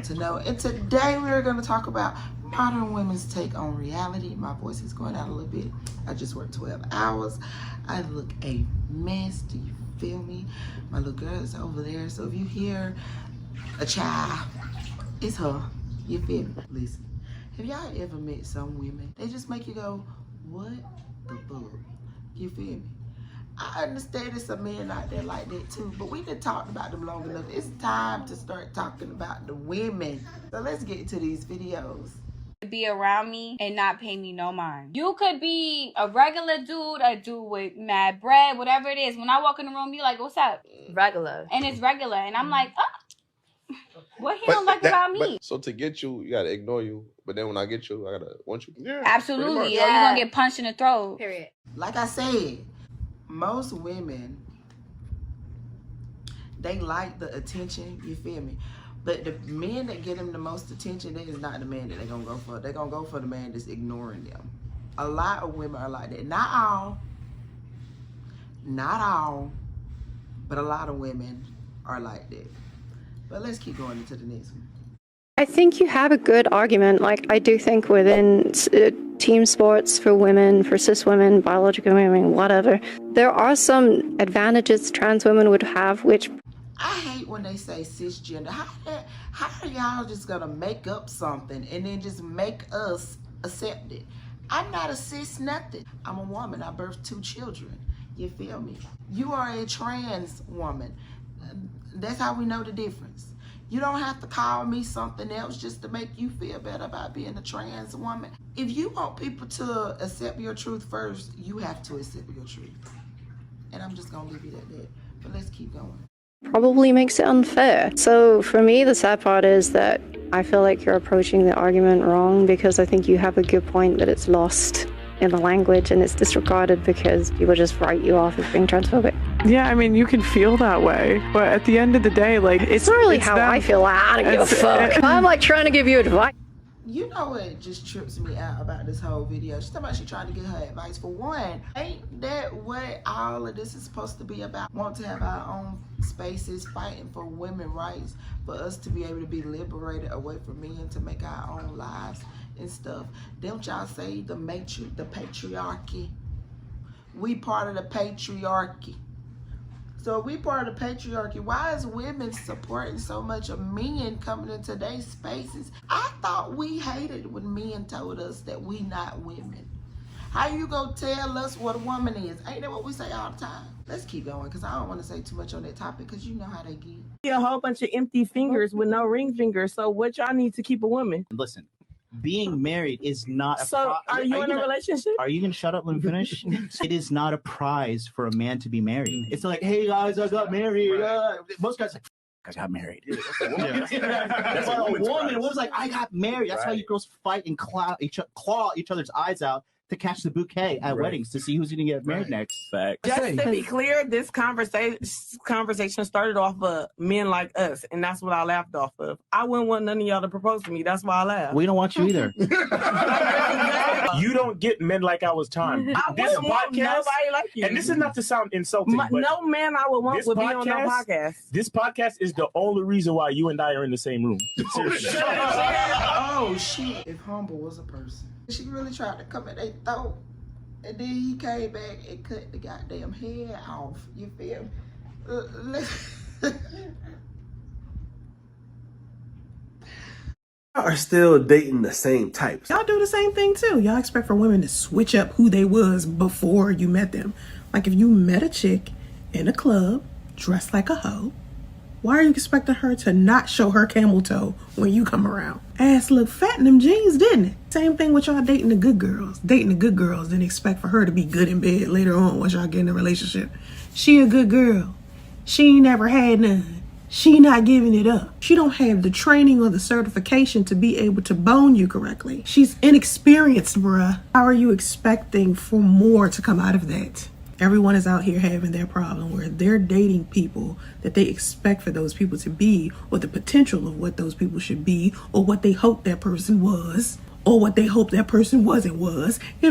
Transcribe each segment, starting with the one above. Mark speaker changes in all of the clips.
Speaker 1: to know. And today we're going to talk about modern women's take on reality. My voice is going out a little bit. I just worked 12 hours. I look a mess. Do you feel me? My little girl is over there. So if you hear a child, it's her. You feel me? Listen, have y'all ever met some women? They just make you go, what the fuck? You feel me? I understand there's some men out there like that too, but we done talked about them long enough. It's time to start talking about the women. So let's get to these videos.
Speaker 2: Be around me and not pay me no mind. You could be a regular dude, a dude with mad bread, whatever it is. When I walk in the room, you like, what's up?
Speaker 3: Regular.
Speaker 2: And it's regular. And I'm like, oh, what he don't like about me?
Speaker 4: So to get you, you gotta ignore you. But then when I get you, I gotta want you. Yeah,
Speaker 2: absolutely. Or
Speaker 3: Yeah.
Speaker 2: you're gonna get punched in the throat.
Speaker 3: Period.
Speaker 1: Like I said, most women, they like the attention, you feel me? But the men that get them the most attention, that is not the man that they're gonna go for. They're gonna go for the man that's ignoring them. A lot of women are like that. Not all, but a lot of women are like that. But let's keep going into the next one.
Speaker 5: I think you have a good argument. Like, I do think within team sports for women, for cis women, biological women, whatever, there are some advantages trans women would have, which...
Speaker 1: I hate when they say cisgender. How are y'all just gonna make up something and then just make us accept it? I'm not a cis nothing. I'm a woman. I birthed 2 children. You feel me? You are a trans woman. That's how we know the difference. You don't have to call me something else just to make you feel better about being a trans woman. If you want people to accept your truth first, you have to accept your truth. And I'm just gonna leave it at that. But let's keep going.
Speaker 5: Probably makes it unfair. So for me, the sad part is that I feel like you're approaching the argument wrong, because I think you have a good point that it's lost in the language and it's disregarded because people just write you off as being transphobic.
Speaker 6: Yeah, I mean, you can feel that way, but at the end of the day, like,
Speaker 5: it's not really how I feel. I don't give a fuck. I'm like trying to give you advice.
Speaker 1: You know what just trips me out about this whole video? She's talking about she trying to get her advice. For one, ain't that what all of this is supposed to be about? Want to have our own spaces, fighting for women's rights, for us to be able to be liberated away from men, to make our own lives and stuff. Don't y'all say the patriarchy? We part of the patriarchy. So if we part of the patriarchy, why is women supporting so much of men coming into their spaces? I thought we hated when men told us that we not women. How you gonna tell us what a woman is? Ain't that what we say all the time? Let's keep going, because I don't want to say too much on that topic, because you know how they get.
Speaker 7: A whole bunch of empty fingers with no ring fingers. So what y'all need to keep a woman?
Speaker 8: Listen, being married is not a
Speaker 7: So are you in a relationship?
Speaker 8: Are you gonna shut up when we finish? It is not a prize for a man to be married. It's like, hey guys, I got married. Most guys like, I got married. But a woman was like, I got married. That's how you girls fight and claw each other's eyes out to catch the bouquet at weddings to see who's gonna get married next.
Speaker 7: Fact. Just to be clear, this conversation started off of men like us, and that's what I laughed off of. I wouldn't want none of y'all to propose to me. That's why I laughed.
Speaker 8: We don't want you either.
Speaker 9: You don't get men like ours time.
Speaker 7: I wouldn't want nobody like you.
Speaker 9: And this is not to sound insulting, but
Speaker 7: no man I would want would be on no podcast.
Speaker 9: This podcast is the only reason why you and I are in the same room. Seriously.
Speaker 1: Oh shit! If Humble was a person, she really tried to come at their throat, and then he came back and cut the goddamn head off. You feel me?
Speaker 10: Are still dating the same types.
Speaker 11: Y'all do the same thing too. Y'all expect for women to switch up who they was before you met them. Like, if you met a chick in a club dressed like a hoe, why are you expecting her to not show her camel toe when you come around? Ass look fat in them jeans, didn't it? Same thing with y'all dating the good girls. Dating the good girls, then expect for her to be good in bed later on once y'all get in a relationship. She a good girl. She ain't never had none. She not giving it up. She don't have the training or the certification to be able to bone you correctly. She's inexperienced, bruh. How are you expecting for more to come out of that? Everyone is out here having their problem where they're dating people that they expect for those people to be, or the potential of what those people should be, or what they hope that person was, or what they hope that person was, and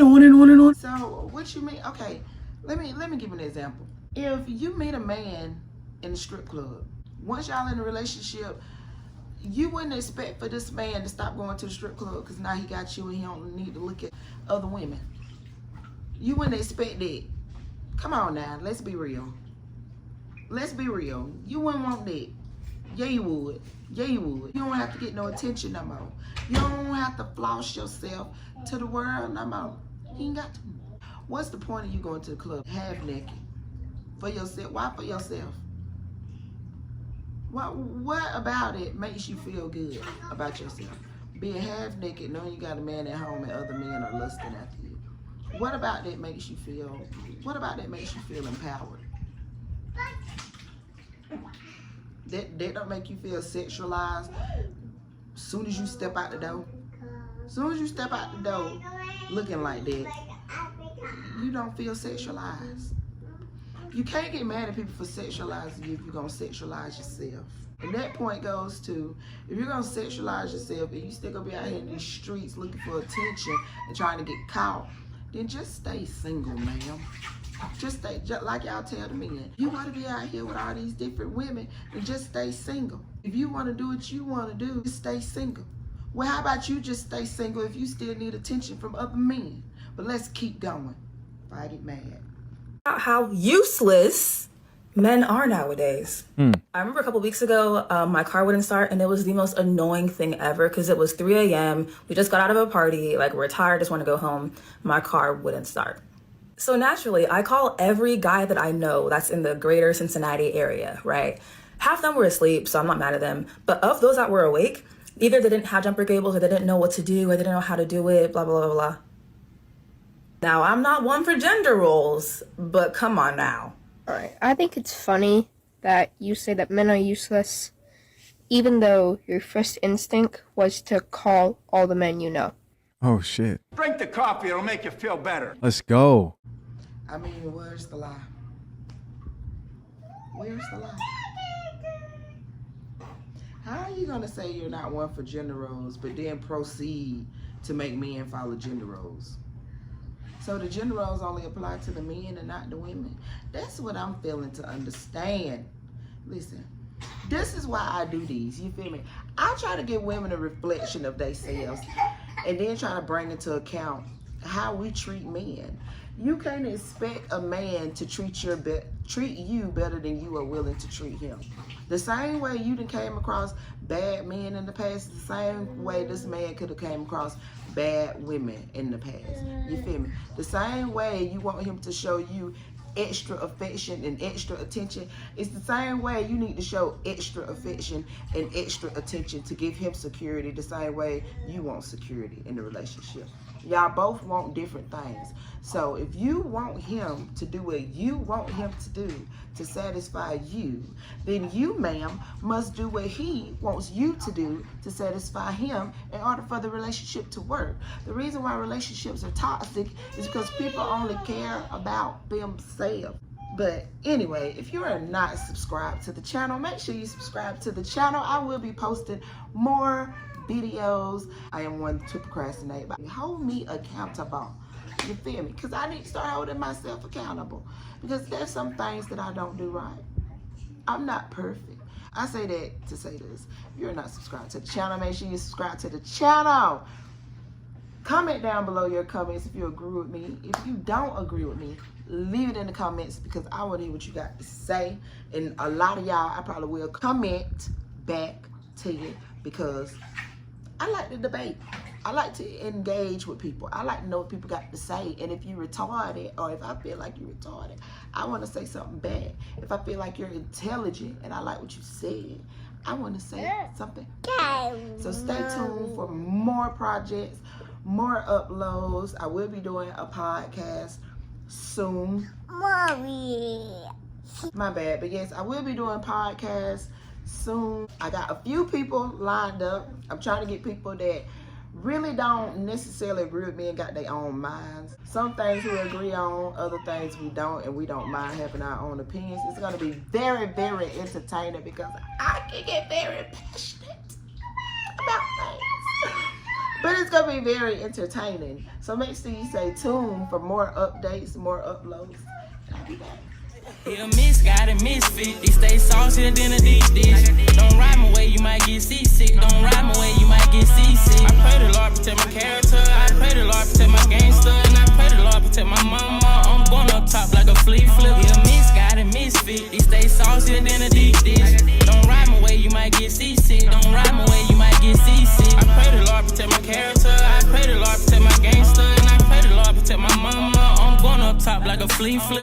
Speaker 11: on and on and on.
Speaker 1: So what you mean? Okay, let me give you an example. If you meet a man in a strip club, once y'all in a relationship, You wouldn't expect for this man to stop going to the strip club because now he got you and he don't need to look at other women. You wouldn't expect that. Come on now, let's be real. Let's be real. You wouldn't want that. Yeah, you would. Yeah, you would. You don't have to get no attention no more. You don't have to floss yourself to the world no more. You ain't got to. What's the point of you going to the club half naked? For yourself? Why for yourself? What about it makes you feel good about yourself? Being half naked, knowing you got a man at home and other men are lusting after you. What about that makes you feel? What about that makes you feel empowered? That don't make you feel sexualized. As soon as you step out the door, looking like that, you don't feel sexualized. You can't get mad at people for sexualizing you if you're gonna sexualize yourself. And that point goes to, if you're gonna sexualize yourself and you still gonna be out here in these streets looking for attention and trying to get caught, then just stay single, ma'am. Just like y'all tell the men. You wanna be out here with all these different women, then just stay single. If you wanna do what you wanna do, just stay single. Well, how about you just stay single if you still need attention from other men? But let's keep going before I get mad.
Speaker 3: How useless men are nowadays. I remember a couple weeks ago, my car wouldn't start, and it was the most annoying thing ever because it was 3 a.m. We just got out of a party, like we're tired, just want to go home. My car wouldn't start. So naturally, I call every guy that I know that's in the greater Cincinnati area, right? Half of them were asleep, so I'm not mad at them. But of those that were awake, either they didn't have jumper cables or they didn't know what to do or they didn't know how to do it, blah, blah, blah, blah. Now, I'm not one for gender roles, but come on now.
Speaker 12: All right, I think it's funny that you say that men are useless, even though your first instinct was to call all the men you know.
Speaker 13: Oh, shit.
Speaker 14: Drink the coffee, it'll make you feel better.
Speaker 13: Let's go.
Speaker 1: I mean, where's the lie? Where's the lie? How are you gonna say you're not one for gender roles, but then proceed to make men follow gender roles? So the gender roles only apply to the men and not the women. That's what I'm failing to understand. Listen, this is why I do these, you feel me? I try to give women a reflection of themselves and then try to bring into account how we treat men. You can't expect a man to treat you better than you are willing to treat him. The same way you done came across bad men in the past, the same way this man could have came across bad women in the past. You feel me? The same way you want him to show you extra affection and extra attention, it's the same way you need to show extra affection and extra attention to give him security, the same way you want security in the relationship. Y'all both want different things. So if you want him to do what you want him to do to satisfy you, then you, ma'am, must do what he wants you to do to satisfy him in order for the relationship to work. The reason why relationships are toxic is because people only care about themselves. But anyway, if you are not subscribed to the channel, make sure you subscribe to the channel. I will be posting more videos. I am one to procrastinate, but hold me accountable. You feel me? Because I need to start holding myself accountable. Because there's some things that I don't do right. I'm not perfect. I say that to say this. If you're not subscribed to the channel, make sure you subscribe to the channel. Comment down below your comments if you agree with me. If you don't agree with me, leave it in the comments because I want to hear what you got to say. And a lot of y'all, I probably will comment back to you because I like to debate. I like to engage with people. I like to know what people got to say. And if you're retarded, or if I feel like you're retarded, I want to say something bad. If I feel like you're intelligent and I like what you said, I want to say something bad. So stay tuned for more projects, more uploads. I will be doing a podcast soon. Mommy. My bad. But yes, I will be doing podcasts soon. I got a few people lined up. I'm trying to get people that really don't necessarily agree with me and got their own minds. Some things we agree on, other things we don't, and we don't mind having our own opinions. It's going to be very, very entertaining because I can get very passionate about things. But it's going to be very entertaining. So make sure you stay tuned for more updates, more uploads. And I'll be back.
Speaker 15: Yeah, misguided, misfit. They stay saucier than a deep dish. Don't ride my way, you might get seasick.
Speaker 13: stay saucier than a deep dish. Don't ride my way, you might get seasick. Don't ride my way, you might get seasick. I pray the Lord protect my character. I pray the Lord protect my gangster. And I pray the Lord protect my mama. I'm going up top like a flea flip.